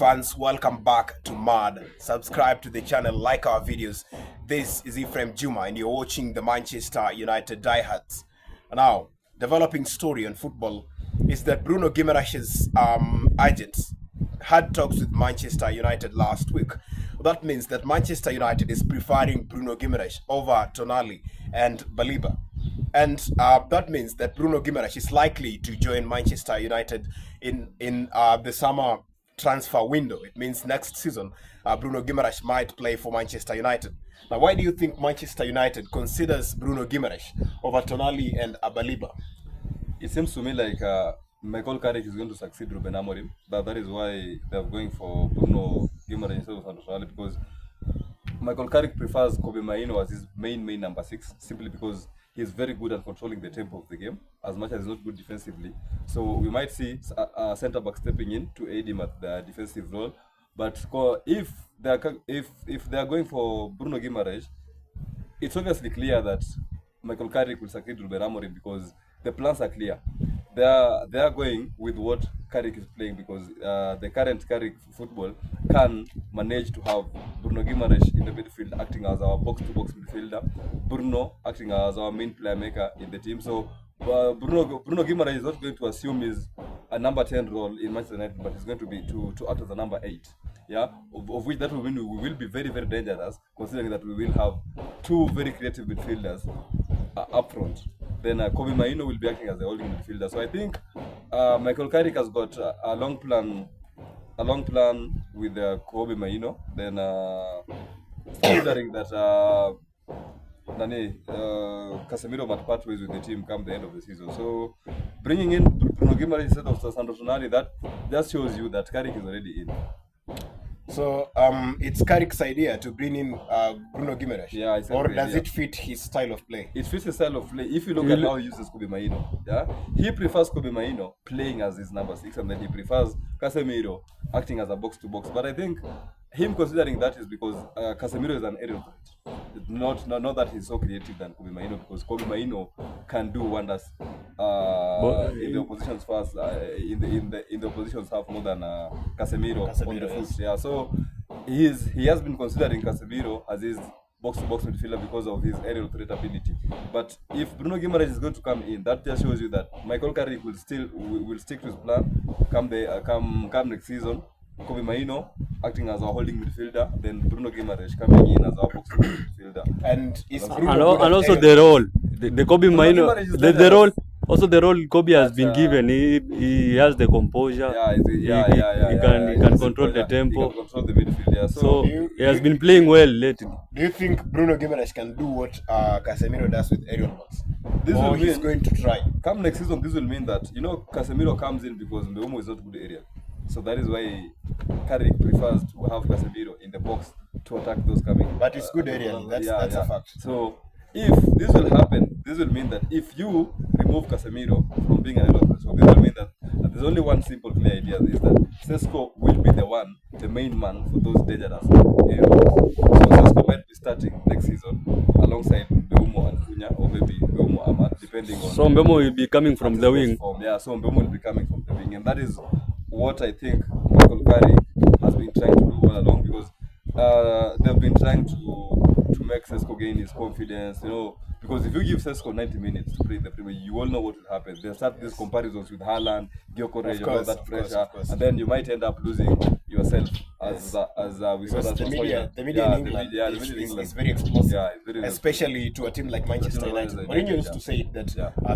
Fans, welcome back to Mad. Subscribe to the channel, like our videos. This is Ephraim Juma, and you're watching the Manchester United Diehards. Now, developing story on football is that Bruno Guimaraes' agents had talks with Manchester United last week. That means that Manchester United is preferring Bruno Guimaraes over Tonali and Baliba. And that means that Bruno Guimaraes is likely to join Manchester United in the summer transfer window. It means next season, Bruno Guimaraes might play for Manchester United. Now, why do you think Manchester United considers Bruno Guimaraes over Tonali and Baliba? It seems to me like Michael Carrick is going to succeed Ruben Amorim. That is why they're going for Bruno Guimaraes instead of Tonali, because Michael Carrick prefers Kobe Mainoo as his main number 6, simply because he's very good at controlling the tempo of the game, as much as he's not good defensively. So we might see a centre-back stepping in to aid him at the defensive role. But if they're going for Bruno Guimaraes, it's obviously clear that Michael Carrick will succeed Ruben Amorim, because the plans are clear. They are going with what Carrick is playing, because the current Carrick football can manage to have Bruno Guimaraes in the midfield acting as our box-to-box midfielder, Bruno acting as our main playmaker in the team. So Bruno Guimaraes is not going to assume his a number 10 role in Manchester United, but he's going to be to act as a number 8. Yeah, of which that will mean we will be very, very dangerous, considering that we will have two very creative midfielders up front. Then Kobe Mainoo will be acting as the holding midfielder. So I think Michael Carrick has got a long plan with Kobe Mainoo. Then considering that Casemiro might part ways with the team come the end of the season. So bringing in Bruno Guimaraes instead of Sandro Tonali, that just shows you that Carrick is already in. So it's Carrick's idea to bring in Bruno Guimaraes, yeah, exactly, or does it fit his style of play? It fits his style of play. If you look at how he uses Kobe Mainoo, yeah, he prefers Kobe Mainoo playing as his number 6, and then he prefers Casemiro acting as a box-to-box. But I think him considering that is because Casemiro is an aerial threat. Not that he's so creative than Kobe Mainoo, because Kobe Mainoo can do wonders in the opposition's first in the opposition's half more than Casemiro on the foot. Yeah, so he has been considering Casemiro as his box-to-box midfielder because of his aerial threat ability. But if Bruno Guimaraes is going to come in, that just shows you that Michael Carrick will stick to his plan. Come next season, Kobe Mainoo acting as our holding midfielder, then Bruno Guimaraes coming in as our box-to-box midfielder. And also the role, the Kobe Mainoo, the role. Also, the role Kobe has been given, he has the composure. He can control the tempo. He can control the midfield. Yeah. So he has been playing well lately. Do you think Bruno Guimaraes can do what Casemiro does with aerial balls? He's going to try. Come next season, this will mean that Casemiro comes in because Mbeumo is not good aerial. So that is why Carrick prefers to have Casemiro in the box to attack those coming. But it's good aerial. That's a fact. So if this will happen, this will mean that if you remove Casemiro from being an aerial threat, so this will mean that there's only one simple clear idea, is that Sesko will be the main man for those dangerous aerials. So Sesko might be starting next season alongside Mbeumo and Cunha, or maybe Mbeumo Ahmad, depending on. So Mbeumo will be coming from the wing. Yeah, so Mbeumo will be coming from the wing, and that is what I think Michael Carrick has been trying to do all along, because they've been trying to make Sesko gain his confidence, because if you give Sesko 90 minutes to play in the Premier, you all know what will happen. They'll start these comparisons with Haaland, Gyökeres, all that pressure, and then you might end up losing yourself as we saw that. The media in England is very explosive, especially to a team like Manchester United. Mourinho used to say that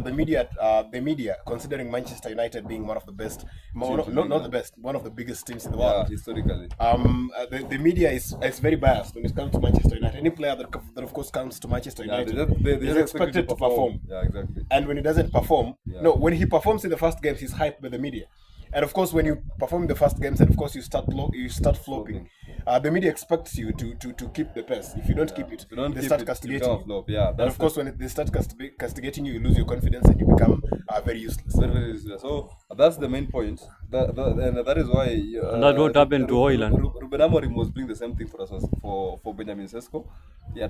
the media, considering Manchester United being one of the best, not the best, one of the biggest teams in the world historically, the media is very biased when it comes to Manchester United. Any player that of course comes to Manchester United is expected to perform. Yeah, exactly. And when he doesn't perform, when he performs in the first games, he's hyped by the media. And of course, when you perform in the first games, and of course you start flopping, the media expects you to keep the pace. If you don't keep it, they start castigating you. And of course, when they start castigating you, you lose your confidence and you become very useless. Very, very useless. So that's the main point. That is why. And that's what happened to Hoyland. Ruben Amorim was doing the same thing for us for Benjamin Sesko.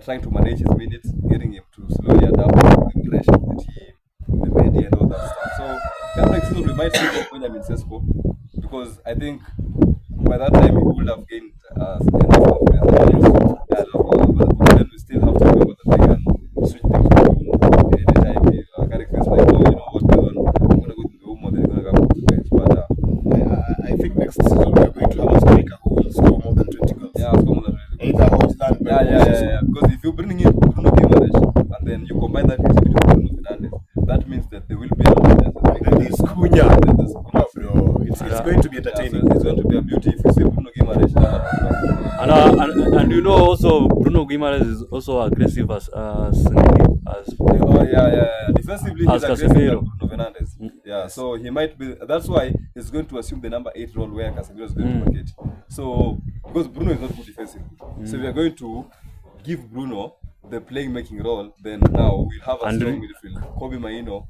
Trying to manage his minutes, getting him to slowly adapt to the pressure of the team, the media, and all that stuff. So next season we might see Benjamin Sesko, because I think by that time he would have gained enough confidence. But then we still have to remember that they can switch things to anytime. Carrick feels like, oh, you know what, I'm gonna go to the home or they're gonna come to the bench. But I think next season we're going to have a striker who will score more than 20 goals. yeah, score more than 20 goals. Either Hojland, Yeah. Because if you bring in Bruno Guimaraes and then you combine that with Bruno Fernandes, that means that there will be then there's Cunha. Oh, bro, it's going to be entertaining. So it's going to be a beauty if you see Bruno Guimaraes. And you know also Bruno Guimaraes is also aggressive as Defensively, as he's aggressive Casemiro. than Bruno Fernandes. Yeah, so he might be. That's why he's going to assume the number 8 role where Casemiro is going to vacate. So because Bruno is not good defensively, so we are going to give Bruno the playing-making role. Then now we'll have a strong midfield, Kobe Maino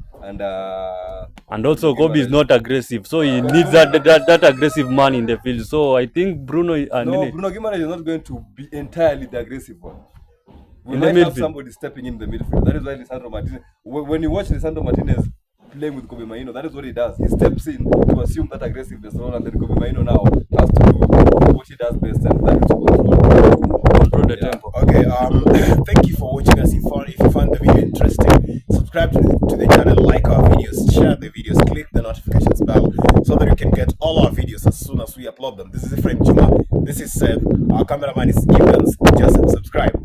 and also Kobe is not aggressive, so he needs that aggressive man in the field. So I think Bruno Guimaraes is not going to be entirely the aggressive one. We in might the have midfield. somebody stepping in the midfield. That is why Lisandro Martinez. When you watch Lisandro Martinez playing with Kobe Maino, that is what he does. He steps in to assume that aggressiveness role, and then Kobe Maino now has to do what he does best, and that is to control the tempo. Okay, thank you for watching us. If you found the video interesting, subscribe to the channel, like our videos, share the videos, click the notifications bell so that you can get all our videos as soon as we upload them. This is Ephraim Juma. This is Seth. Our cameraman is Evans. Just subscribe.